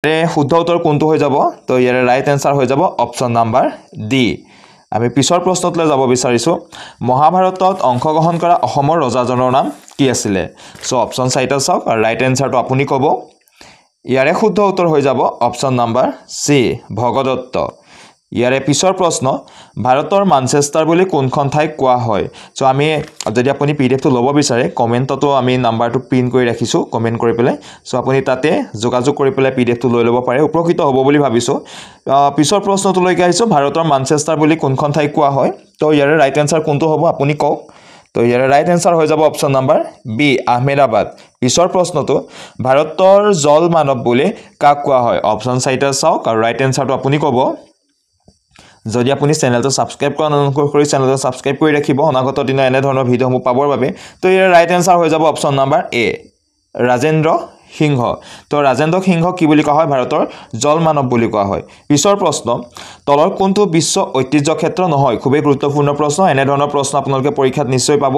শুদ্ধ উত্তৰ কোনটো হৈ যাব তো ইয়াৰে ৰাইট এনসাৰ হৈ যাব অপচন নাম্বাৰ ডি আমি পিছৰ প্ৰশ্নলৈ যাব বিচাৰিছো মহাভাৰতত অংশগ্ৰহণ কৰা অসমৰ ৰজাজনৰ নাম কি আছিল সো অপচন চাইটা চাওক আৰু ৰাইট এনসাৰটো আপুনি ক'ব ইয়াৰে শুদ্ধ উত্তৰ হৈ যাব অপচন নাম্বাৰ সি ভগদত্ত ইয়াৰে পিছৰ প্ৰশ্ন ভাৰতৰ মানচেষ্টাৰ বুলি কোনখন ঠাই কোৱা হয় সো আমি যদি আপুনি পিডিএফটো ল'ব বিচাৰে কমেন্টতো আমি নাম্বাৰটো পিন কৰি ৰাখিছো কমেন্ট কৰি পেলাই সো আপুনি তাতে যোগাযোগ কৰি পেলাই পিডিএফটো লৈ ল'ব পাৰে উপকৃত হ'ব বুলি ভাবিছো পিছৰ প্ৰশ্নটো লৈকে আহিছো ভাৰতৰ মানচেষ্টাৰ বুলি কোনখন ঠাই কোৱা হয় তো ইয়াৰে ৰাইট এনসাৰ কোনটো হ'ব আপুনি কওক তো ইয়াৰে ৰাইট এনসাৰ হৈ যাব অপচন নাম্বাৰ বি আহমেদাবাদ পিছৰ প্ৰশ্নটো ভাৰতৰ জল মানৱ বুলি কাক কোৱা হয় অপচন চাইটা চাওক আৰু ৰাইট এনসাৰটো আপুনি ক'ব যদি আপুনি চেনেলটো সাবস্ক্ৰাইব কৰা অনুগ্ৰহ কৰি চেনেলটো সাবস্ক্ৰাইব কৰি ৰাখিব অনাগত দিনৰ এনে ধৰণৰ ভিডিঅ'সমূহ পাবৰ বাবে তো ইয়াৰ ৰাইট এনসাৰ হৈ যাব অপচন নাম্বাৰ এ ৰাজেন্দ্ৰ সিংহ তো ৰাজেন্দ্ৰ সিংহ কি বুলি কোৱা হয় ভাৰতৰ জল মানৱ বুলি কোৱা হয় পিছৰ প্ৰশ্ন তলৰ কোনটো বিশ্ব ঐতিহ্য ক্ষেত্ৰ নহয় খুবেই গুৰুত্বপূৰ্ণ প্ৰশ্ন এনে ধৰণৰ প্ৰশ্ন আপোনালোকে পৰীক্ষাত নিশ্চয় পাব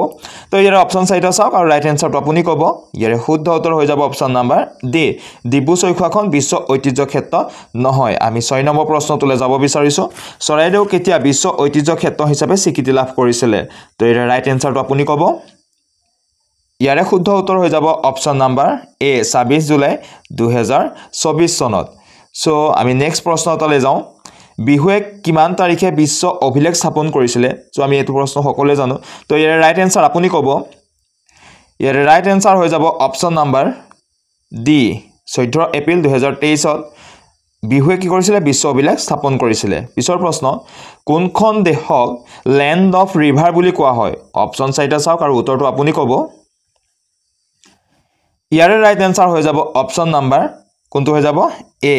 তো ইয়াৰ অপচন চাইটা চাওক আৰু ৰাইট এনসাৰটো আপুনি ক'ব ইয়াৰ শুদ্ধ উত্তৰ হৈ যাব অপচন নাম্বাৰ ডি ডিব্ৰু চৈখোৱাখন বিশ্ব ঐতিহ্য ক্ষেত্ৰ নহয় আমি 6 নম্বৰ প্ৰশ্নটোলৈ যাব বিচাৰিছো চৰাইদেউ কেতিয়া বিশ্ব ঐতিহ্য ক্ষেত্ৰ হিচাপে স্বীকৃতি লাভ কৰিছিল তো ইয়াৰ ৰাইট এনসাৰটো আপুনি ক'ব ইয়াৰে শুদ্ধ উত্তৰ হৈ যাব অপচন নাম্বাৰ এ 26 জুলাই 2024 চনত সো আমি নেক্সট প্ৰশ্নটোলৈ যাওঁ বিহুৱে কিমান তাৰিখে বিশ্ব অভিলেখ স্থাপন কৰিছিল সো আমি এইটো প্ৰশ্ন সকলোৱে জানো তো ইয়াৰ ৰাইট এনসাৰ আপুনি ক'ব ইয়াৰ ৰাইট এনসাৰ হৈ যাব অপচন নাম্বাৰ ডি 14 এপ্ৰিল 2023 ত বিহুৱে কি কৰিছিল বিশ্ব অভিলেখ স্থাপন কৰিছিল পিছৰ প্ৰশ্ন কোনখন দেশক ল্যান্ড অফ ৰিভাৰ বুলি কোৱা হয় অপচন চাইটা চাওক আৰু উত্তৰটো আপুনি ক'ব ইয়াৰে ৰাইট এনসাৰ হৈ যাব অপচন নাম্বাৰ কোনটো হৈ যাব এ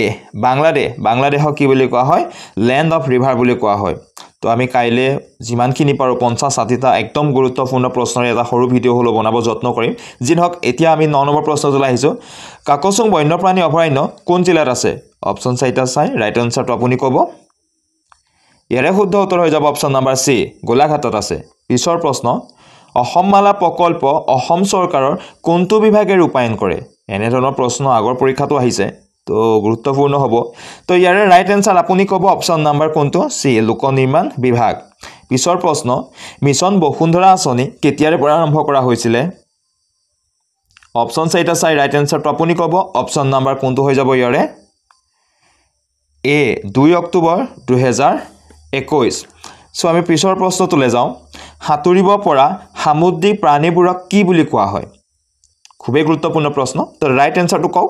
বাংলাদেশক কি বুলি কোৱা হয় ল্যান্ড অফ ৰিভাৰ বুলি কোৱা হয় তো আমি কাইলে যিমানখিনি পাৰো 50-60টা একদম গুৰুত্বপূৰ্ণ প্ৰশ্নৰ এটা সৰু ভিডিঅ' হলো বনাব যত্ন কৰিম যিহক এতিয়া আমি 9 নম্বৰ প্ৰশ্নলৈ আহিছো কাকচুং বন্যপ্ৰাণী অভয়াৰণ্য কোন জিলাত আছে অপচন চাইটা চাই ৰাইট এনসাৰটো আপুনি ক'ব ইয়াৰে শুদ্ধ উত্তৰ হৈ যাব অপচন নাম্বাৰ সি গোলাঘাটত আছে পিছৰ প্ৰশ্ন অসম মালা প্ৰকল্প অসম চৰকাৰৰ কোনটো বিভাগে ৰূপায়ণ কৰে এনে ধৰণৰ প্ৰশ্ন আগৰ পৰীক্ষাটো আহিছে তো গুৰুত্বপূৰ্ণ হ'ব তো ইয়াৰে ৰাইট এনসাৰ আপুনি ক'ব অপচন নাম্বাৰ কোনটো সি লোক নিৰ্মাণ বিভাগ পিছৰ প্ৰশ্ন মিছন বসুন্ধৰা আঁচনি কেতিয়াৰে পৰা আৰম্ভ কৰা হৈছিল অপচন চাইটা চাই ৰাইট এনসাৰটো আপুনি ক'ব অপচন নাম্বাৰ কোনটো হৈ যাব ইয়াৰে এ 2 অক্টোবৰ 2021 সো আমি পিছৰ প্ৰশ্নটোলৈ যাওঁ হাতুৰিব পৰা সামুদ্ৰিক প্ৰাণীবোৰক কি বুলি কোৱা হয় খুবেই গুৰুত্বপূৰ্ণ প্ৰশ্ন তো ৰাইট এনসাৰটো কওক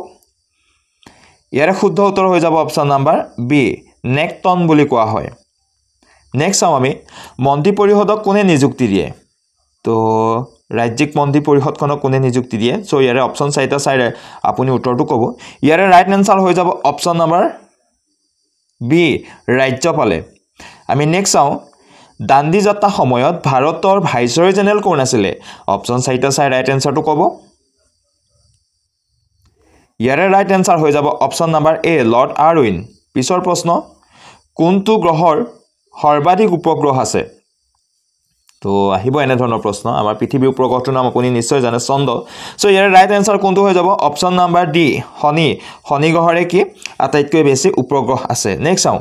ইয়াৰে শুদ্ধ উত্তৰ হৈ যাব অপচন নাম্বাৰ বি নেকটন বুলি কোৱা হয় নেক্সট চাওঁ আমি মন্ত্ৰী পৰিষদক কোনে নিযুক্তি দিয়ে তো ৰাজ্যিক মন্ত্ৰী পৰিষদখনক কোনে নিযুক্তি দিয়ে সো ইয়াৰে অপচন চাইটা চাই আপুনি উত্তৰটো ক'ব ইয়াৰে ৰাইট এনসাৰ হৈ যাব অপচন নাম্বাৰ বি ৰাজ্যপালে আমি নেক্সট চাওঁ দাণ্ডি যাত্ৰা সময়ত ভাৰতৰ ভাইসৰয় জেনেৰেল কোন আছিল অপচন চাইটা চাই ৰাইট এনসাৰটো ক'ব ইয়াৰে ৰাইট এনসাৰ হৈ যাব অপচন নাম্বাৰ এ লৰ্ড আৰউইন পিছৰ প্ৰশ্ন কোনটো গ্ৰহৰ সৰ্বাধিক উপগ্ৰহ আছে তো আহিব এনে ধৰণৰ প্ৰশ্ন আমাৰ পৃথিৱীৰ উপগ্ৰহটোৰ নাম আপুনি নিশ্চয় জানে চন্দ্ৰ সো ইয়াৰে ৰাইট এনসাৰ কোনটো হৈ যাব অপচন নাম্বাৰ ডি শনি গ্ৰহৰে কি আটাইতকৈ বেছি উপগ্ৰহ আছে নেক্সট চাওঁ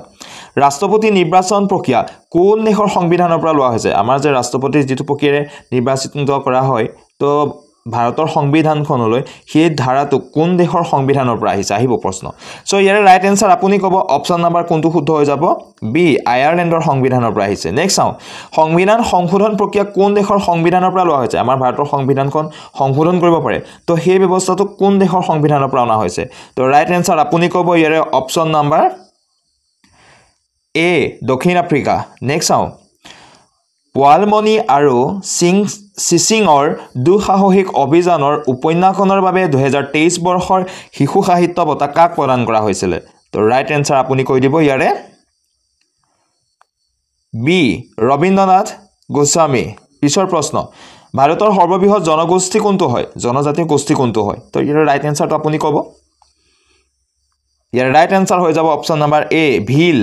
ৰাষ্ট্ৰপতি নিৰ্বাচন প্ৰক্ৰিয়া কোন দেশৰ সংবিধানৰ পৰা লোৱা হৈছে আমাৰ যে ৰাষ্ট্ৰপতি যেটো প্ৰক্ৰিয়াৰে নিৰ্বাচিত কৰা হয় তো ভাৰতৰ সংবিধানখনলৈ সেই ধাৰাটো কোন দেশৰ সংবিধানৰ পৰা আহিব প্ৰশ্ন সো ইয়াৰে ৰাইট এনসাৰ আপুনি ক'ব অপচন নাম্বাৰ কোনটো শুদ্ধ হৈ যাব বি আয়াৰলেণ্ডৰ সংবিধানৰ পৰা আহিছে নেক্সট চাওঁ সংবিধান সংশোধন প্ৰক্ৰিয়া কোন দেশৰ সংবিধানৰ পৰা লোৱা হৈছে আমাৰ ভাৰতৰ সংবিধানখন সংশোধন কৰিব পাৰে তো সেই ব্যৱস্থাটো কোন দেশৰ সংবিধানৰ পৰা অনা হৈছে তো ৰাইট এনসাৰ আপুনি ক'ব ইয়াৰে অপচন নাম্বাৰ এ দক্ষিণ আফ্ৰিকা নেক্সট চাওঁ পোৱালমণি আৰু চিচিঙৰ দুঃসাহসিক অভিযানৰ উপন্যাসখনৰ বাবে 2023 বৰ্ষৰ শিশু সাহিত্য বঁটা কাক প্ৰদান কৰা হৈছিল তো ৰাইট এনসাৰ আপুনি কৈ দিব ইয়াৰে বি ৰবীন্দ্ৰনাথ গোস্বামী পিছৰ প্ৰশ্ন ভাৰতৰ সৰ্ববৃহৎ জনগোষ্ঠী কোনটো হয় জনজাতীয় গোষ্ঠী কোনটো হয় তো ইয়াৰে ৰাইট এনসাৰটো আপুনি ক'ব ইয়াৰে ৰাইট এনসাৰ হৈ যাব অপচন নাম্বাৰ এ ভিল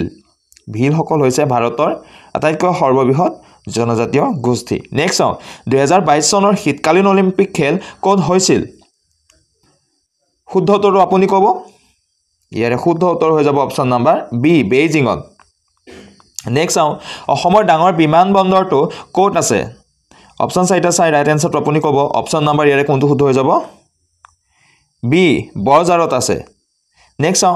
সকল হৈছে ভাৰতৰ আটাইতকৈ সৰ্ববৃহৎ জনজাতীয় গোষ্ঠী নেক্সট 2022 চনৰ শীতকালীন অলিম্পিক খেল ক'ত হৈছিল শুদ্ধ উত্তৰটো আপুনি ক'ব ইয়াৰে শুদ্ধ উত্তৰ হৈ যাব অপশ্যন নাম্বাৰ বি বেইজিঙত নেক্সট চাওঁ অসমৰ ডাঙৰ বিমানবন্দৰটো ক'ত আছে অপশ্যন চাৰিটা চাই ৰাইট এনসাৰটো আপুনি ক'ব অপশ্যন নাম্বাৰ ইয়াৰে কোনটো শুদ্ধ হৈ যাব বি বৰজাৰত আছে নেক্সট চাওঁ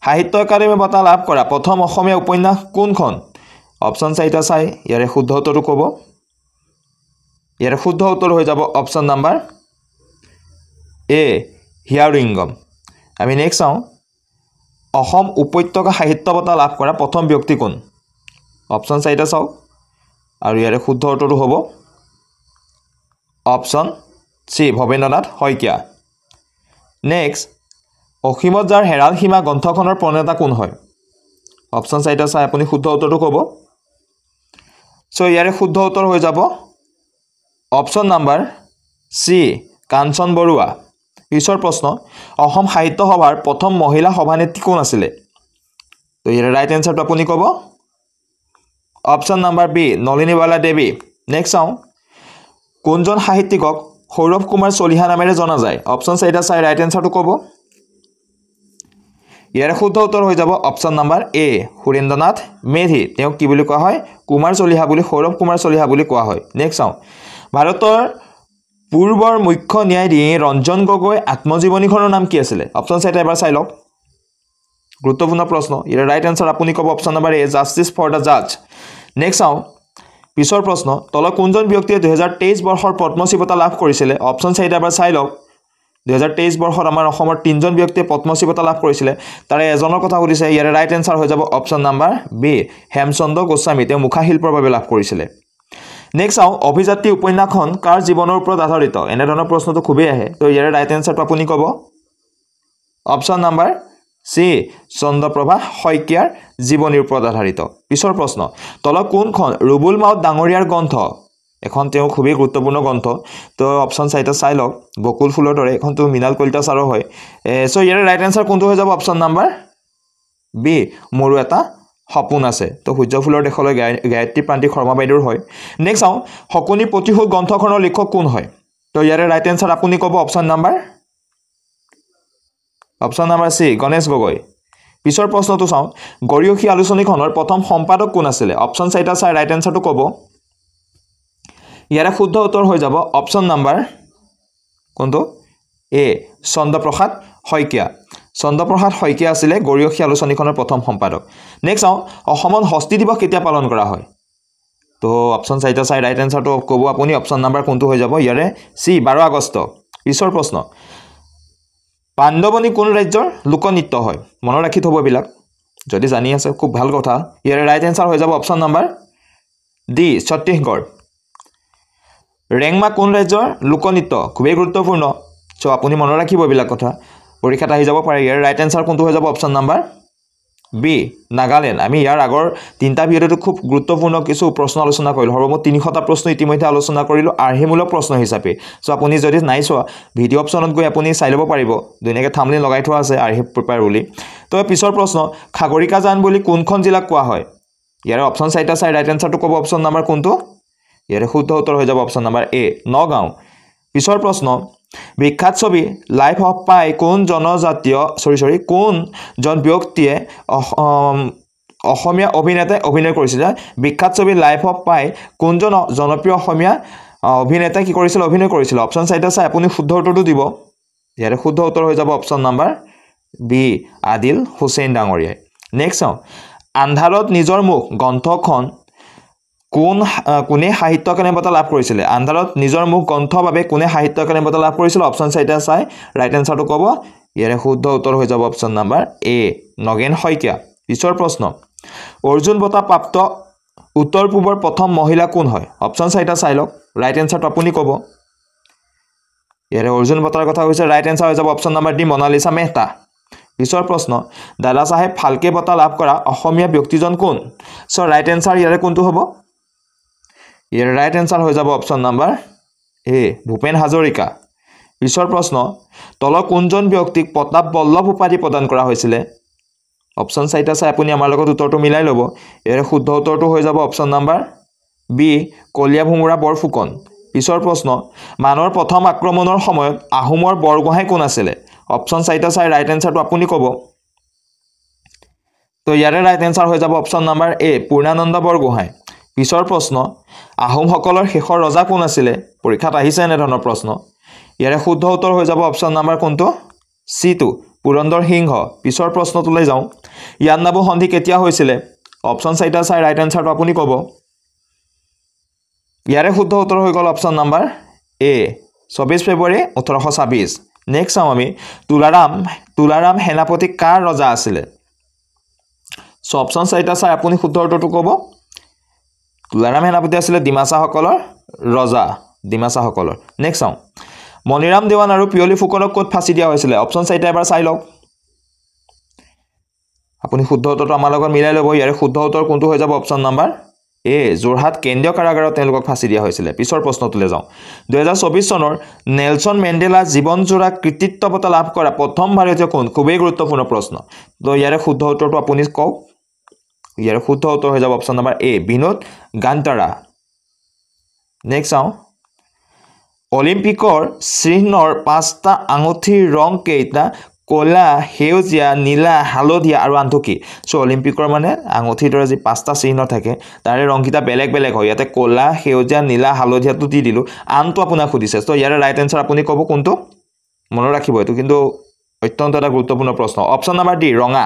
সাহিত্য একাডেমী বঁটা লাভ কৰা প্ৰথম অসমীয়া উপন্যাস কোনখন অপশ্যন চাৰিটা চাই ইয়াৰে শুদ্ধ উত্তৰটো ক'ব ইয়াৰে শুদ্ধ উত্তৰ হৈ যাব অপশ্যন নাম্বাৰ এ হিয়াৰিংগম আমি নেক্সট চাওঁ অসম উপত্যকা সাহিত্য বঁটা লাভ কৰা প্ৰথম ব্যক্তি কোন অপশ্যন চাৰিটা চাওঁ আৰু ইয়াৰে শুদ্ধ উত্তৰটো হ'ব option C Bhabendranath Saikia next অসীমত যাৰ হেৰাল সীমা গ্ৰন্থখনৰ প্ৰণেতা কোন হয় অপশ্যন চাৰিটা চাই আপুনি শুদ্ধ উত্তৰটো ক'ব চ' ইয়াৰে শুদ্ধ উত্তৰ হৈ যাব অপশ্যন নাম্বাৰ চি কাঞ্চন বৰুৱা পিছৰ প্ৰশ্ন অসম সাহিত্য সভাৰ প্ৰথম মহিলা সভানেত্ৰী কোন আছিলে তো ইয়াৰে ৰাইট এনসাৰটো আপুনি ক'ব option number B Nalinibala Devi next চাওঁ কোনজন সাহিত্যিকক সৌৰভ কুমাৰ চলিহা নামেৰে জনা যায় অপশ্যন চাৰিটা চাই ৰাইট এনসাৰটো ক'ব ইয়াৰে শুদ্ধ উত্তৰ হৈ যাব অপশ্যন নাম্বাৰ এ সুৰেন্দ্ৰনাথ মেধি তেওঁক কি বুলি কোৱা হয় কুমাৰ চলিহা বুলি সৌৰভ কুমাৰ চলিহা বুলি কোৱা হয় নেক্সট চাওঁ ভাৰতৰ পূৰ্বৰ মুখ্য ন্যায়াধীশ ৰঞ্জন গগৈ আত্মজীৱনীখনৰ নাম কি আছিলে অপশ্যন চাৰিটা এবাৰ চাই লওক গুৰুত্বপূৰ্ণ প্ৰশ্ন ইয়াৰ ৰাইট এনসাৰ আপুনি ক'ব option number A justice for the জাজ নেক্সট চাওঁ পিছৰ প্ৰশ্ন তলত কোনজন ব্যক্তিয়ে 2023 বৰ্ষৰ পদ্মশ্ৰী বঁটা লাভ কৰিছিলে অপশ্যন চাৰিটা এবাৰ চাই লওক 2023 বৰ্ষত আমাৰ অসমৰ তিনিজন ব্যক্তিয়ে পদ্মশ্ৰী বঁটা লাভ কৰিছিলে তাৰে এজনৰ কথা সুধিছে ইয়াৰে ৰাইট এনসাৰ হৈ যাব option number B Hemchandra Goswami তেওঁ মুখাশিল্পৰ বাবে লাভ কৰিছিলে নেক্সট চাওঁ অভিযাত্ৰী উপন্যাসখন কাৰ জীৱনৰ ওপৰত আধাৰিত এনেধৰণৰ প্ৰশ্নটো খুবেই আহে তো ইয়াৰে ৰাইট এনসাৰটো আপুনি ক'ব অপশ্যন নাম্বাৰ চি চন্দ্ৰপ্ৰভা শইকীয়াৰ জীৱনীৰ ওপৰত আধাৰিত পিছৰ প্ৰশ্ন তলত কোনখন ৰুবুল মাউত ডাঙৰীয়াৰ গ্ৰন্থ এখন তেওঁ খুবেই গুৰুত্বপূৰ্ণ গ্ৰন্থ তো অপশ্যন চাৰিটা চাই লওক বকুল ফুলৰ দৰে এখনটো মৃণাল কলিতা ছাৰৰ হয় চ' ইয়াৰে ৰাইট এনসাৰ কোনটো হৈ যাব অপশ্যন নাম্বাৰ বি মোৰো এটা সপোন আছে তো সূৰ্য ফুলৰ দেশলৈ গায়ত্ৰী প্ৰান্তিক শৰ্মা বাইদেউৰ হয় নেক্সট চাওঁ শকুনি প্ৰতিশোধ গ্ৰন্থখনৰ লিখক কোন হয় তো ইয়াৰে ৰাইট এনসাৰ আপুনি ক'ব option number C Ganesh Gogoi পিছৰ প্ৰশ্নটো চাওঁ গৰিয়সী আলোচনীখনৰ প্ৰথম সম্পাদক কোন আছিলে অপশ্যন চাৰিটা চাই ৰাইট এনসাৰটো ক'ব ইয়াৰে শুদ্ধ উত্তৰ হৈ যাব অপশ্যন নাম্বাৰ কোনটো এ চন্দ্ৰপ্ৰসাদ শইকীয়া আছিলে গৰিয়সী আলোচনীখনৰ প্ৰথম সম্পাদক নেক্সট চাওঁ অসমত হস্তি দিৱস কেতিয়া পালন কৰা হয় তো অপশ্যন চাৰিটা চাই ৰাইট এনসাৰটো ক'ব আপুনি অপশ্যন নাম্বাৰ কোনটো হৈ যাব ইয়াৰে চি 12 আগষ্ট পিছৰ প্ৰশ্ন পাণ্ডৱনী কোন ৰাজ্যৰ লোকনৃত্য হয় মনত ৰাখি থ'ব এইবিলাক যদি জানি আছে খুব ভাল কথা ইয়াৰে ৰাইট এনসাৰ হৈ যাব option number D Chhattisgarh Rengma কোন ৰাজ্যৰ লোকনৃত্য খুবেই গুৰুত্বপূৰ্ণ চ' আপুনি মনত ৰাখিব এইবিলাক কথা পৰীক্ষাত আহি যাব পাৰে ইয়াৰ ৰাইট এনসাৰ কোনটো হৈ যাব অপশ্যন নাম্বাৰ বি নাগালেণ্ড আমি ইয়াৰ আগৰ তিনিটা ভিডিঅ'টো খুব গুৰুত্বপূৰ্ণ কিছু প্ৰশ্ন আলোচনা কৰিলোঁ সৰ্বমুঠ 300টা প্ৰশ্ন ইতিমধ্যে আলোচনা কৰিলোঁ আৰ্হিমূলক প্ৰশ্ন হিচাপে চ' আপুনি যদি নাই চোৱা ভিডিঅ' অপশ্যনত গৈ আপুনি চাই ল'ব পাৰিব ধুনীয়াকৈ থাম্বনেইল লগাই থোৱা আছে আৰ্হি প্ৰিপেয়াৰ বুলি তো পিছৰ প্ৰশ্ন খাগৰিকাজান বুলি কোনখন জিলাক কোৱা হয় ইয়াৰে অপশ্যন চাৰিটা চাই ৰাইট এনসাৰটো ক'ব অপশ্যন নাম্বাৰ কোনটো ইয়াৰে শুদ্ধ উত্তৰ হৈ যাব অপশ্যন নাম্বাৰ এ নগাঁও পিছৰ প্ৰশ্ন বিখ্যাত ছবি লাইফ অফ পাই কোনজন ব্যক্তিয়ে অসমীয়া অভিনেতাই অভিনয় কৰিছিলে বিখ্যাত ছবি লাইফ অফ পাই কোনজন জনপ্ৰিয় অসমীয়া অভিনেতাই কি কৰিছিল অভিনয় কৰিছিল অপশ্যন চাৰিটা চাই আপুনি শুদ্ধ উত্তৰটো দিব ইয়াৰে শুদ্ধ উত্তৰ হৈ যাব option number B Adil Hussain ডাঙৰীয়াই নেক্সট চাওঁ আন্ধাৰত নিজৰ মুখ গ্ৰন্থখন কোনে সাহিত্য একাডেমী বঁটা লাভ কৰিছিলে আন্ধাৰত নিজৰ মুখ গ্ৰন্থৰ বাবে কোনে সাহিত্য একাডেমী বঁটা লাভ কৰিছিল অপশ্যন চাৰিটা চাই ৰাইট এনসাৰটো ক'ব ইয়াৰে শুদ্ধ উত্তৰ হৈ যাব অপশ্যন নাম্বাৰ এ নগেন শইকীয়া পিছৰ প্ৰশ্ন অৰ্জুন বঁটা প্ৰাপ্ত উত্তৰ পূবৰ প্ৰথম মহিলা কোন হয় অপশ্যন চাৰিটা চাই লওক ৰাইট এনসাৰটো আপুনি ক'ব ইয়াৰে অৰ্জুন বঁটাৰ কথা হৈছে ৰাইট এনসাৰ হৈ যাব option number D Monalisa Mehta পিছৰ প্ৰশ্ন দাদা চাহেব ফাল্কে বঁটা লাভ কৰা অসমীয়া ব্যক্তিজন কোন চ' ৰাইট এনসাৰ ইয়াৰে কোনটো হ'ব ইয়াৰ ৰাইট এনসাৰ হৈ যাব অপশ্যন নাম্বাৰ এ ভূপেন হাজৰিকা পিছৰ প্ৰশ্ন তলৰ কোনজন ব্যক্তিক প্ৰতাপ বল্লভ উপাধি প্ৰদান কৰা হৈছিলে অপশ্যন চাৰিটা চাই আপুনি আমাৰ লগত উত্তৰটো মিলাই ল'ব ইয়াৰে শুদ্ধ উত্তৰটো হৈ যাব অপশ্যন নাম্বাৰ বি কলীয়া ভোমোৰা বৰফুকন পিছৰ প্ৰশ্ন মানৰ প্ৰথম আক্ৰমণৰ সময়ত আহোমৰ বৰগোহাঁই কোন আছিলে অপশ্যন চাৰিটা চাই ৰাইট এনসাৰটো আপুনি ক'ব তো ইয়াৰে ৰাইট এনসাৰ হৈ যাব অপচন নাম্বাৰ এ পূৰ্ণানন্দ বৰগোহাঁই পিছৰ প্ৰশ্ন আহোমসকলৰ শেষৰ ৰজা কোন আছিল পৰীক্ষাত আহিছে এনে ধৰণৰ প্ৰশ্ন ইয়াৰে শুদ্ধ উত্তৰ হৈ যাব অপচন নাম্বাৰ কোনটো সি টু পুৰন্দৰ সিংহ পিছৰ প্ৰশ্নটোলৈ যাওঁ ইয়ান্নাবু সন্ধি কেতিয়া হৈছিল অপচন চাইটা চাই ৰাইট এনসাৰটো আপুনি ক'ব ইয়াৰে শুদ্ধ উত্তৰ হৈ গ'ল অপচন নাম্বাৰ এ 24 ফেব্ৰুৱাৰী 1826 নেক্সট চাওঁ আমি তুলাৰাম সেনাপতি কাৰ ৰজা আছিল সো অপচন চাইটা চাই আপুনি শুদ্ধ উত্তৰটো ক'ব তুলাৰাম সেনাপতি আছিল ডিমাচাসকলৰ ৰজা ডিমাচাসকলৰ নেক্সট চাওঁ মণিৰাম দেৱান আৰু পিয়লি ফুকনক ক'ত ফাঁচি দিয়া হৈছিল অপচন চাইটা এবাৰ চাই লওক আপুনি শুদ্ধ উত্তৰটো আমাৰ লগত মিলাই ল'ব ইয়াৰে শুদ্ধ উত্তৰ কোনটো হৈ যাব অপচন নাম্বাৰ এ যোৰহাট কেন্দ্ৰীয় কাৰাগাৰত তেওঁলোকক ফাঁচি দিয়া হৈছিল পিছৰ প্ৰশ্নটোলৈ যাওঁ 2024 চনৰ নেলছন মেণ্ডেলা জীৱনজোৰা কৃতিত্ব বঁটা লাভ কৰা প্ৰথম ভাৰতীয় কোন খুবেই গুৰুত্বপূৰ্ণ প্ৰশ্ন তো ইয়াৰে শুদ্ধ উত্তৰটো আপুনি কওক ইয়াৰ শুদ্ধ উত্তৰ হৈ যাব অপচন নাম্বাৰ এ বিনোদ গান্তাৰা নেক্সট চাওঁ অলিম্পিকৰ চিহ্নৰ 5টা আঙুঠিৰ ৰং কেইটা কলা সেউজীয়া নীলা হালধীয়া আৰু আনটো কি সো অলিম্পিকৰ মানে আঙুঠিৰ দৰে যি 5টা চিহ্ন থাকে তাৰে ৰংকিটা বেলেগ বেলেগ হয় ইয়াতে কলা সেউজীয়া নীলা হালধীয়াটো দি দিলো আনটো আপোনাক সুধিছে তো ইয়াৰে ৰাইট এনসাৰ আপুনি ক'ব কোনটো মনত ৰাখিব এটো কিন্তু অত্যন্ত এটা গুৰুত্বপূৰ্ণ প্ৰশ্ন অপচন নাম্বাৰ ডি ৰঙা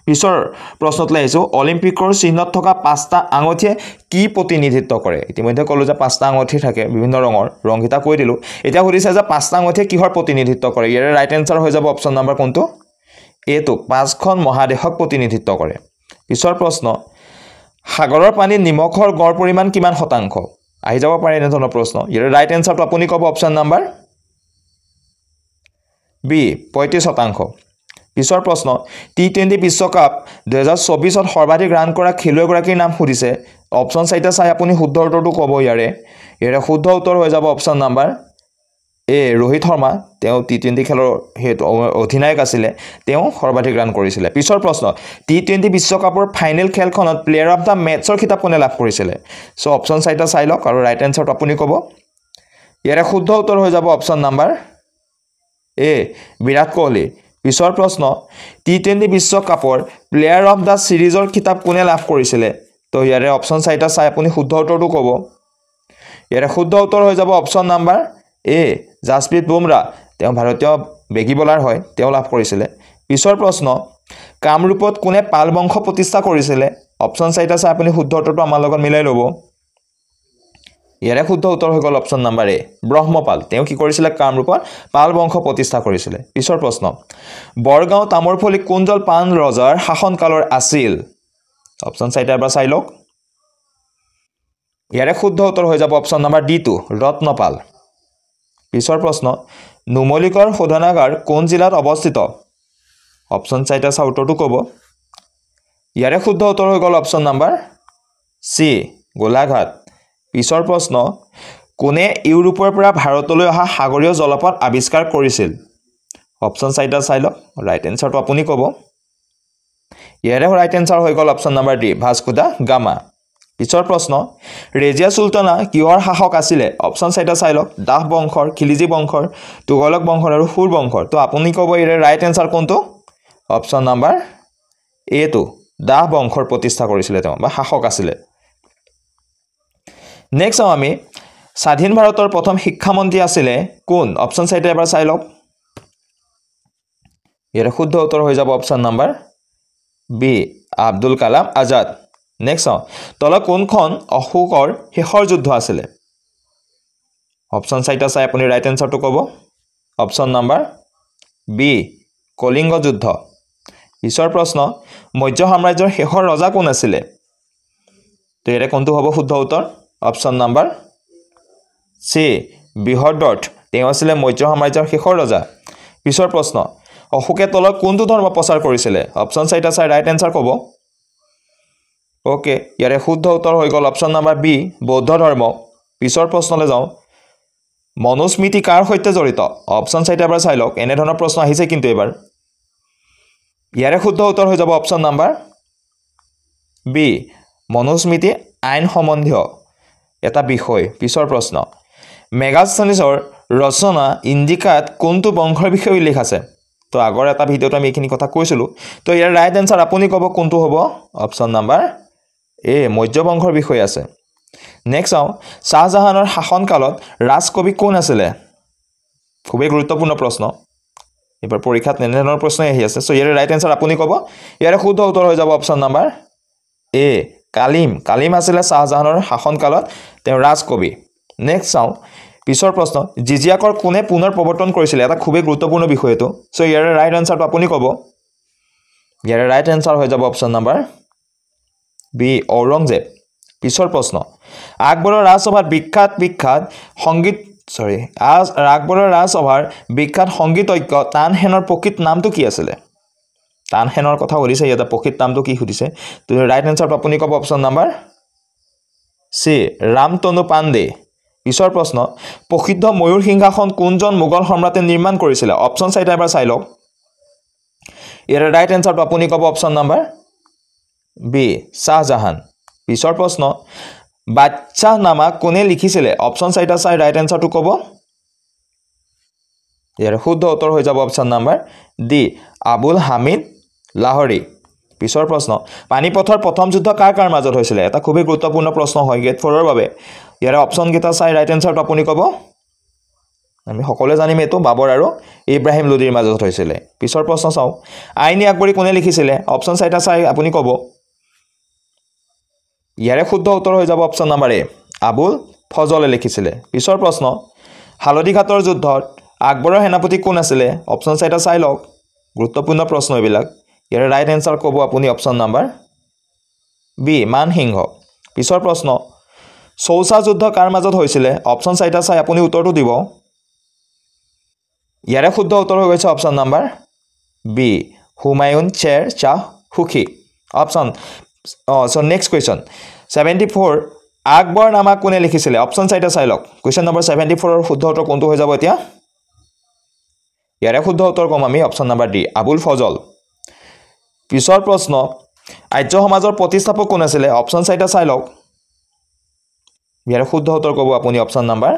পিছৰ প্ৰশ্নতলৈ আহিছো অলিম্পিকৰ চিহ্নত থকা 5টা আঙুঠিয়ে কি প্ৰতিনিধিত্ব কৰে ইতিমধ্যে ক'লো যে 5টা আঙুঠি থাকে বিভিন্ন ৰঙৰ ৰংকিটা কৈ দিলো এতিয়া সুধিছে যে 5টা আঙুঠিয়ে কিহৰ প্ৰতিনিধিত্ব কৰে ইয়াৰে ৰাইট এনসাৰ হৈ যাব অপচন নাম্বাৰ কোনটো এটো 5খন মহাদেশক প্ৰতিনিধিত্ব কৰে পিছৰ প্ৰশ্ন সাগৰৰ পানীত নিমখৰ গড় পৰিমাণ কিমান শতাংশ আহি যাব পাৰে এনে ধৰণৰ প্ৰশ্ন ইয়াৰে ৰাইট এনসাৰটো আপুনি ক'ব অপচন নাম্বাৰ বি 35% পিছৰ প্ৰশ্ন টি20 বিশ্বকাপ 2024ত সৰ্বাধিক ৰান কৰা খেলুৱৈগৰাকীৰ নাম সুধিছে অপচন চাইটা চাই আপুনি শুদ্ধ উত্তৰটো ক'ব ইয়াৰে শুদ্ধ উত্তৰ হৈ যাব অপচন নাম্বাৰ এ ৰোহিত শৰ্মা তেওঁ টি20 খেলৰ অধিনায়ক আছিল তেওঁ সৰ্বাধিক ৰান কৰিছিল পিছৰ প্ৰশ্ন টি20 বিশ্বকাপৰ ফাইনেল খেলখনত প্লেয়াৰ অফ দা মেটছৰ খিতাপ কোনে লাভ কৰিছিল সো অপচন চাইটা চাই লওক আৰু ৰাইট এনসাৰটো আপুনি ক'ব ইয়াৰে শুদ্ধ উত্তৰ হৈ যাব অপচন নাম্বাৰ এ বিৰাট কোহলি পিছৰ প্ৰশ্ন টি20 বিশ্বকাপৰ প্লেয়াৰ অফ দা সিৰিজৰ খিতাপ কোনে লাভ কৰিছিল তো ইয়াৰে অপচন চাইটা চাই আপুনি শুদ্ধ উত্তৰটো ক'ব ইয়াৰে শুদ্ধ উত্তৰ হৈ যাব অপচন নাম্বাৰ এ জাসপ্ৰীত বুমৰা তেওঁ ভাৰতীয় বেগী বলাৰ হয় তেওঁ লাভ কৰিছিল পিছৰ প্ৰশ্ন কামৰূপত কোনে পাল বংশ প্ৰতিষ্ঠা কৰিছিল অপচন চাইটা চাই আপুনি শুদ্ধ উত্তৰটো আমাৰ লগত মিলাই ল'ব ইয়াৰে শুদ্ধ উত্তৰ হৈ গ'ল অপচন নাম্বাৰ এ ব্ৰহ্মপাল তেওঁ কি কৰিছিল কামৰূপত পাল বংশ প্ৰতিষ্ঠা কৰিছিল পিছৰ প্ৰশ্ন বৰগাঁও তামৰফলি কোনজল পান ৰজাৰ শাসনকালৰ আছিল অপচন চাইটা এবাৰ চাই লওক ইয়াৰে শুদ্ধ উত্তৰ হৈ যাব option number D two Ratnapal পিছৰ প্ৰশ্ন নুমলীগড় শোধনাগাৰ কোন জিলাত অৱস্থিত অপচন চাইটা চাই উত্তৰটো ক'ব ইয়াৰে শুদ্ধ উত্তৰ হৈ গ'ল অপচন নাম্বাৰ চি গোলাঘাট পিছৰ প্ৰশ্ন কোনে ইউৰোপৰ পৰা ভাৰতলৈ অহা সাগৰীয় জলপথ আৱিষ্কাৰ কৰিছিল অপচন চাইটা চাই লওক ৰাইট এনসাৰটো আপুনি ক'ব ইয়াৰে ৰাইট এনসাৰ হৈ গ'ল option number D Vasco da Gama পিছৰ প্ৰশ্ন ৰেজিয়া সুলতানা কিহৰ শাসক আছিল অপচন চাইটা চাই লওক দাহ বংশৰ খিলিজি বংশৰ তুগলক বংশৰ আৰু সুৰ বংশৰ তো আপুনি ক'ব ইয়াৰে ৰাইট এনসাৰ কোনটো অপচন নাম্বাৰ এ টু দাহ বংশৰ প্ৰতিষ্ঠা কৰিছিল তেওঁ বা শাসক আছিল নেক্সট চাওঁ আমি স্বাধীন ভাৰতৰ প্ৰথম শিক্ষামন্ত্ৰী আছিল কোন অপচন চাইটা এবাৰ চাই লওক ইয়াৰে শুদ্ধ উত্তৰ হৈ যাব option number B Abdul Kalam Azad next চাওঁ তল কোনখন অশোকৰ শেষৰ যুদ্ধ আছিল অপচন চাইটা চাই আপুনি ৰাইট এনসাৰটো ক'ব অপচন নাম্বাৰ বি কলিঙ্গ যুদ্ধ পিছৰ প্ৰশ্ন মৌৰ্য সাম্ৰাজ্যৰ শেষৰ ৰজা কোন আছিল তো ইয়াৰে কোনটো হ'ব শুদ্ধ উত্তৰ অপচন নাম্বাৰ সি বৃহদ্ৰথ তেওঁ আছিল মৌৰ্য সাম্ৰাজ্যৰ শেষৰ ৰজা পিছৰ প্ৰশ্ন অশোকে তলত কোনটো ধৰ্ম প্ৰচাৰ কৰিছিল অপচন চাইটা চাই ৰাইট এনসাৰ ক'ব ওকে ইয়াৰে শুদ্ধ উত্তৰ হৈ গ'ল অপচন নাম্বাৰ বি বৌদ্ধ ধৰ্ম পিছৰ প্ৰশ্নলৈ যাওঁ মনুস্মৃতি কাৰ সৈতে জড়িত অপচন চাইটা এবাৰ চাই লওক এনে ধৰণৰ প্ৰশ্ন আহিছে কিন্তু এবাৰ ইয়াৰে শুদ্ধ উত্তৰ হৈ যাব অপচন নাম্বাৰ বি মনুস্মৃতি আইন সম্বন্ধীয় এটা বিষয় পিছৰ প্ৰশ্ন মেগাস্থনিছৰ ৰচনা ইণ্ডিকাত কোনটো বংশৰ বিষয়ে উল্লেখ আছে তো আগৰ এটা ভিডিঅ'ত আমি এইখিনি কথা কৈছিলোঁ তো ইয়াৰ ৰাইট এনসাৰ আপুনি ক'ব কোনটো হ'ব অপচন নাম্বাৰ এ মৌৰ্য বংশৰ বিষয়ে আছে নেক্সট চাওঁ শাহজাহানৰ শাসনকালত ৰাজকবি কোন আছিলে খুবেই গুৰুত্বপূৰ্ণ প্ৰশ্ন এবাৰ পৰীক্ষাত এনেধৰণৰ প্ৰশ্ন আহি আছে সো ইয়াৰ ৰাইট এনসাৰ আপুনি ক'ব ইয়াৰ শুদ্ধ উত্তৰ হৈ যাব অপচন নাম্বাৰ এ কালিম আছিলে শাহজাহানৰ শাসনকালত তেওঁ ৰাজকবি নেক্সট চাওঁ পিছৰ প্ৰশ্ন জিজিয়াকৰ কোনে পুনৰ প্ৰৱৰ্তন কৰিছিল এটা খুবেই গুৰুত্বপূৰ্ণ বিষয় এটো সো ইয়াৰ ৰাইট এনসাৰটো আপুনি ক'ব ইয়াৰ ৰাইট এনসাৰ হৈ যাব অপচন নাম্বাৰ বি ঔৰংজেব পিছৰ প্ৰশ্ন আকবৰৰ ৰাজসভাৰ বিখ্যাত সংগীতজ্ঞ তানসেনৰ প্ৰকৃত নামটো কি আছিলে তানসেনৰ কথা সুধিছে ইয়াতে প্ৰকৃত নামটো কি সুধিছে তো ৰাইট এনসাৰটো আপুনি ক'ব অপচন নাম্বাৰ সি ৰামতনু পাণ্ডে পিছৰ প্ৰশ্ন প্ৰসিদ্ধ ময়ূৰ সিংহাসন কোনজন মোগল সম্ৰাটে নিৰ্মাণ কৰিছিল অপচন চাইটা এবাৰ চাই লওক ইয়াৰ ৰাইট এনসাৰটো আপুনি ক'ব অপচন নাম্বাৰ বি শাহজাহান পিছৰ প্ৰশ্ন বাদশাহনামা কোনে লিখিছিলে অপচন চাইটা চাই ৰাইট এনসাৰটো ক'ব ইয়াৰ শুদ্ধ উত্তৰ হৈ যাব option number D Abul Hamid Lahori পিছৰ প্ৰশ্ন পানিপথৰ প্ৰথম যুদ্ধ কাৰ মাজত হৈছিল এটা খুবেই গুৰুত্বপূৰ্ণ প্ৰশ্ন হয় গেট 4 ৰ বাবে ইয়াৰ অপচন কেইটা চাই ৰাইট এনসাৰটো আপুনি ক'ব আমি সকলোৱে জানিম এটো বাবৰ আৰু ইব্ৰাহিম লোদিৰ মাজত হৈছিল পিছৰ প্ৰশ্ন চাও আইনী আকবৰী কোনে লিখিছিলে অপচন চাইটা চাই আপুনি ক'ব ইয়াৰে শুদ্ধ উত্তৰ হৈ যাব অপচন নাম্বাৰ এ আবুল ফজলে লিখিছিলে পিছৰ প্ৰশ্ন হালদিঘাটৰ যুদ্ধত আকবৰৰ সেনাপতি কোন আছিলে অপচন চাইটা চাই লওক গুৰুত্বপূৰ্ণ প্ৰশ্ন এবিলাক ইয়াৰ ৰাইট এনসাৰ ক'ব আপুনি অপচন নাম্বাৰ বি মানসিংহ পিছৰ প্ৰশ্ন চৌচা যুদ্ধ কাৰ মাজত হৈছিল অপচন চাইটা চাই আপুনি উত্তৰটো দিব ইয়াৰে শুদ্ধ উত্তৰ হৈ গৈছে অপচন নাম্বাৰ বি হুমায়ুন চেৰ শাহ সুখী option so next question 74 Akbar নামা কোনে লিখিছিলে অপচন চাইটা চাই লওক কোৱেশ্চন নম্বৰ 74 ৰ শুদ্ধ উত্তৰ কোনটো হৈ যাব এতিয়া ইয়াৰে শুদ্ধ উত্তৰ কম আমি option number D Abul Fazal পিছৰ প্ৰশ্ন আৰ্য সমাজৰ প্ৰতিষ্ঠাপক কোন আছিল অপচন চাইটা চাই লওক ইয়াৰ শুদ্ধ উত্তৰ ক'ব আপুনি অপচন নাম্বাৰ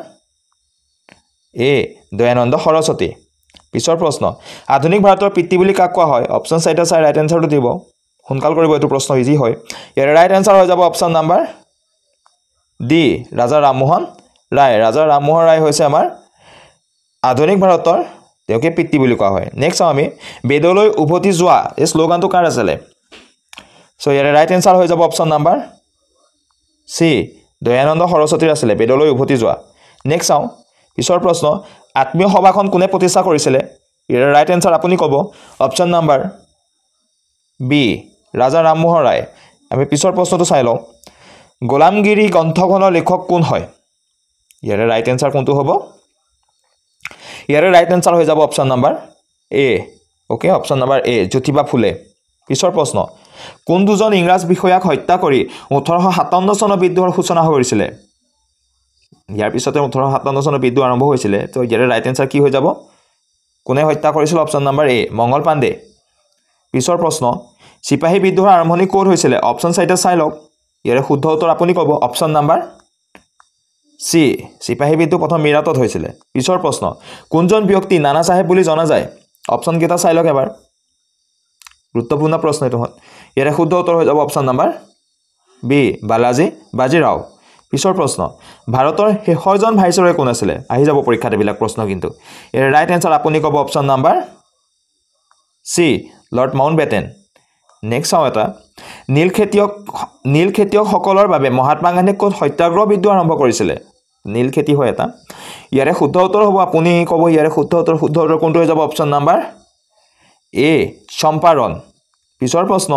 এ দয়ানন্দ সৰস্বতী পিছৰ প্ৰশ্ন আধুনিক ভাৰতৰ পিতৃ বুলি কাক কোৱা হয় অপচন চাইটা চাই ৰাইট এনসাৰটো দিব সোনকাল কৰিব এটো প্ৰশ্ন ইজি হয় ইয়াৰ ৰাইট এনসাৰ হৈ যাব option number D Raja Rammohan Roy হৈছে আমাৰ আধুনিক ভাৰতৰ তেওঁকে পিতৃ বুলি কোৱা হয় নেক্সট আমি বেদলৈ উভতি যোৱা এই স্লোগানটো কাৰ আছিলে সো ইয়াৰ ৰাইট এনসাৰ হৈ যাব অপচন নাম্বাৰ সি দয়ানন্দ সৰস্বতীৰ আছিলে বেদলৈ উভতি যোৱা নেক্সট চাও পিছৰ প্ৰশ্ন আত্মীয় সভাখন কোনে প্ৰতিষ্ঠা কৰিছিল ইয়াৰ ৰাইট এনসাৰ আপুনি ক'ব option number B Raja Rammohan Roy আমি পিছৰ প্ৰশ্নটো চাই লওঁ গোলামগিৰি গ্ৰন্থখনৰ লেখক কোন হয় ইয়াৰ ৰাইট এনসাৰ কোনটো হ'ব ইয়াৰ ৰাইট এনসাৰ হৈ যাব অপচন নাম্বাৰ এ ওকে অপচন নাম্বাৰ এ জ্যোতিবা ফুলে পিছৰ প্ৰশ্ন কোন দুজন ইংৰাজ বিষয়াক হত্যা কৰি 1857 চনৰ বিদ্ৰোহৰ সূচনা কৰিছিল ইয়াৰ পিছতে 1857 চনৰ বিদ্ৰোহ আৰম্ভ হৈছিল তো ইয়াৰ ৰাইট এনসাৰ কি হৈ যাব কোনে হত্যা কৰিছিল অপচন নাম্বাৰ এ মঙ্গল পাণ্ডে পিছৰ প্ৰশ্ন সিপাহী বিদ্ৰোহৰ আৰম্ভণি ক'ত হৈছিল অপচন চাইটা চাই লওক ইয়াৰ শুদ্ধ উত্তৰ আপুনি ক'ব অপচন নাম্বাৰ সি সিপাহী বিদ্ৰোহ প্ৰথম মিৰাটত হৈছিল পিছৰ প্ৰশ্ন কোনজন ব্যক্তি নানা সাহেব বুলি জনা যায় অপচন কেইটা চাই লওক এবাৰ গুৰুত্বপূৰ্ণ প্ৰশ্ন এটো হয় ইয়াৰ শুদ্ধ উত্তৰ হৈ যাব option number B Balaji Bajirao পিছৰ প্ৰশ্ন ভাৰতৰ শেষৰজন ভাইসৰয় কোন আছিল আহি যাব পৰীক্ষাত এবিলাক প্ৰশ্ন কিন্তু ইয়াৰ ৰাইট এনসাৰ আপুনি ক'ব অপচন নাম্বাৰ সি লৰ্ড মাউণ্টবেটেন নেক্সট চাও এটা নীল খেতিয়কসকলৰ বাবে মহাত্মা গান্ধীয়ে কোন সত্যাগ্ৰহ বিদ্ৰোহ আৰম্ভ কৰিছিল নীল খেতি হয় এটা ইয়াৰে শুদ্ধ উত্তৰ হ'ব আপুনি ক'ব ইয়াৰে শুদ্ধ উত্তৰ কোনটো হৈ যাব অপচন নাম্বাৰ এ চম্পাৰণ পিছৰ প্ৰশ্ন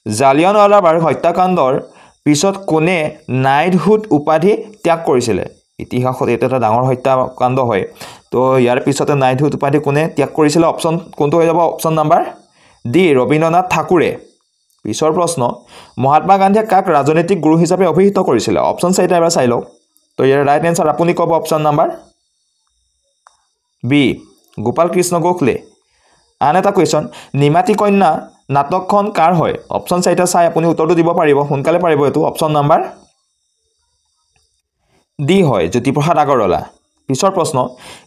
জালিয়ানৱালাবাগ হত্যাকাণ্ডৰ পিছত কোনে নাইটহুড উপাধি ত্যাগ কৰিছিল ইতিহাসত এটা ডাঙৰ হত্যাকাণ্ড হয় তো ইয়াৰ পিছতে নাইটহুড উপাধি কোনে ত্যাগ কৰিছিল অপচন কোনটো হৈ যাব অপচন নাম্বাৰ ডি ৰবীন্দ্ৰনাথ ঠাকুৰে পিছৰ প্ৰশ্ন মহাত্মা গান্ধীয়ে কাক ৰাজনৈতিক গুৰু হিচাপে অভিহিত কৰিছিল অপচন চাইটা এবাৰ চাই লওক তো ইয়াৰ ৰাইট এনসাৰ আপুনি ক'ব option number B Gopal Krishna Gokhale আন এটা কুৱেশ্যন নিমাতী কন্যা নাটকখন কাৰ হয় অপচন চাইটা চাই আপুনি উত্তৰটো দিব পাৰিব সোনকালে পাৰিব এটো অপচন নাম্বাৰ ডি হয় জ্যোতিপ্ৰসাদ আগৰৱালা পিছৰ প্ৰশ্ন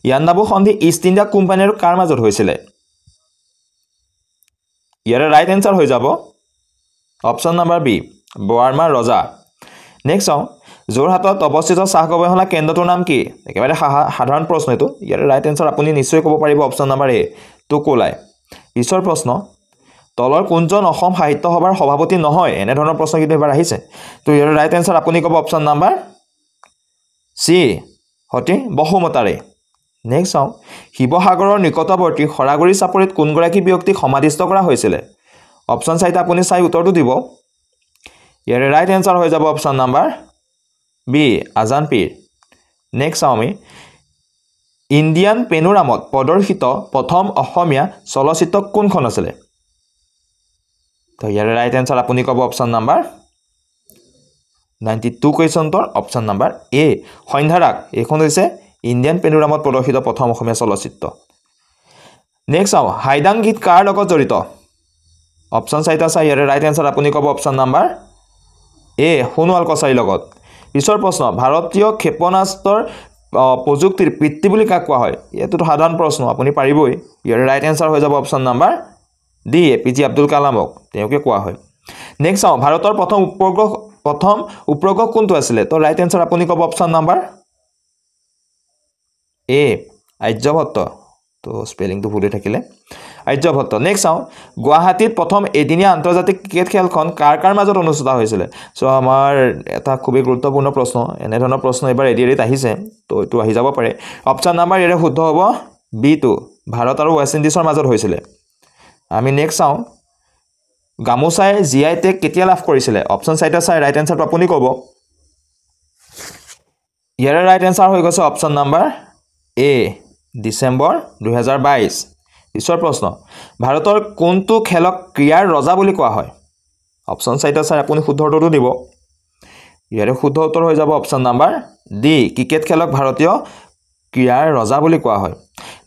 ইয়াণ্ডাবু সন্ধি ইষ্ট ইণ্ডিয়া কোম্পানী আৰু কাৰ মাজত হৈছিল ইয়াৰে ৰাইট এনসাৰ হৈ যাব অপশ্যন নাম্বাৰ বি বৰমাৰ ৰজা নেক্সট চাওঁ যোৰহাটত অৱস্থিত চাহ গৱেষণা কেন্দ্ৰটোৰ নাম কি একেবাৰে সাধাৰণ প্ৰশ্ন এইটো ইয়াৰে ৰাইট এনসাৰ আপুনি নিশ্চয় ক'ব পাৰিব অপশ্যন নাম্বাৰ এ টুকোলাই পিছৰ প্ৰশ্ন তলৰ কোনজন অসম সাহিত্য সভাৰ সভাপতি নহয় এনে ধৰণৰ প্ৰশ্ন কিন্তু এবাৰ আহিছে তো ইয়াৰ ৰাইট এনসাৰ আপুনি ক'ব অপশ্যন নাম্বাৰ সি সতি বহুমতাৰে নেক্সট চাওঁ শিৱসাগৰৰ নিকটৱৰ্তী খৰাগুৰি চাপৰিত কোনগৰাকী ব্যক্তিক সমাধিস্থ কৰা হৈছিল অপশ্যন চাৰিটা আপুনি চাই উত্তৰটো দিব ইয়াৰ ৰাইট এনসাৰ হৈ যাব option number B Azan Pir next চাওঁ আমি ইণ্ডিয়ান পেনোৰামত প্ৰদৰ্শিত প্ৰথম অসমীয়া চলচ্চিত্ৰ কোনখন আছিলে তো ইয়াৰ ৰাইট এনসাৰ আপুনি ক'ব অপশ্যন নাম্বাৰ 92 কুৱেশ্যনটোৰ অপশ্যন নাম্বাৰ এ সন্ধ্যাৰাগ এইখন হৈছে ইণ্ডিয়ান পেনোৰামত প্ৰদৰ্শিত প্ৰথম অসমীয়া চলচ্চিত্ৰ নেক্সট চাওঁ হাইদাং গীত কাৰ লগত জড়িত অপশ্যন চাৰিটা চাই ইয়াৰ ৰাইট এনসাৰ আপুনি ক'ব অপশ্যন নাম্বাৰ এ সোণোৱাল কছাৰীৰ লগত পিছৰ প্ৰশ্ন ভাৰতীয় ক্ষেপণাস্ত্ৰৰ প্ৰযুক্তিৰ পিতৃ বুলি কাক কোৱা হয় এইটোতো সাধাৰণ প্ৰশ্ন আপুনি পাৰিবই ইয়াৰ ৰাইট এনসাৰ হৈ যাব option number D APJ Abdul কালামক তেওঁকে কোৱা হয় নেক্সট চাওঁ ভাৰতৰ প্ৰথম উপগ্ৰহ কোনটো আছিলে তো ৰাইট এনসাৰ আপুনি ক'ব অপশ্যন নাম্বাৰ এ আৰ্যভট্ট তো স্পেলিংটো ভুল হৈ থাকিলে আৰ্যভট্ট নেক্সট চাওঁ গুৱাহাটীত প্ৰথম এদিনীয়া আন্তৰ্জাতিক ক্ৰিকেট খেলখন কাৰ মাজত অনুষ্ঠিত হৈছিলে সো আমাৰ এটা খুবেই গুৰুত্বপূৰ্ণ প্ৰশ্ন এনে ধৰণৰ প্ৰশ্ন এবাৰ এডিআৰিত আহিছে তো এইটো আহি যাব পাৰে অপশ্যন নাম্বাৰ এৰে শুদ্ধ হ'ব বি টু ভাৰত আৰু ৱেষ্ট ইণ্ডিজৰ মাজত হৈছিলে আমি নেক্সট চাওঁ গামোচাই জিআই টেগ কেতিয়া লাভ কৰিছিলে অপশ্যন চাৰিটা চাই ৰাইট এনসাৰটো আপুনি ক'ব ইয়াৰে ৰাইট এনসাৰ হৈ গৈছে অপশ্যন নাম্বাৰ এ ডিচেম্বৰ 2022 পিছৰ প্ৰশ্ন ভাৰতৰ কোনটো খেলক ক্ৰীড়াৰ ৰজা বুলি কোৱা হয় অপশ্যন চাৰিটা চাই আপুনি শুদ্ধ উত্তৰটো দিব ইয়াৰে শুদ্ধ উত্তৰ হৈ যাব অপশ্যন নাম্বাৰ ডি ক্ৰিকেট খেলক ভাৰতীয় ক্ৰীড়াৰ ৰজা বুলি কোৱা হয়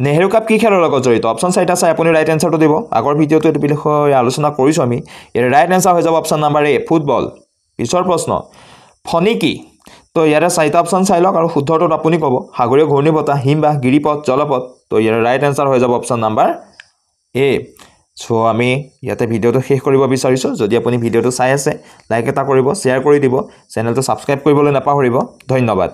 নেহেৰু কাপ কি খেলৰ লগত জড়িত অপশ্যন চাৰিটা চাই আপুনি ৰাইট এনসাৰটো দিব আগৰ ভিডিঅ'টো এইটো বিষয়ে আলোচনা কৰিছোঁ আমি ইয়াৰ ৰাইট এনসাৰ হৈ যাব অপশ্যন নাম্বাৰ এ ফুটবল পিছৰ প্ৰশ্ন ফণী কি তো ইয়াৰে চাৰিটা অপশ্যন চাই লওক আৰু শুদ্ধ উত্তৰটো আপুনি ক'ব সাগৰীয় ঘূৰ্ণীবতাহ হিমবাহ গিৰিপথ জলপথ তো ইয়াৰ ৰাইট এনসাৰ হৈ যাব অপশ্যন নাম্বাৰ এ সো আমি ইয়াতে ভিডিঅ'টো শেষ কৰিব বিচাৰিছোঁ যদি আপুনি ভিডিঅ'টো চাই আছে লাইক এটা কৰিব শ্বেয়াৰ কৰি দিব চেনেলটো ছাবস্ক্ৰাইব কৰিবলৈ নাপাহৰিব ধন্যবাদ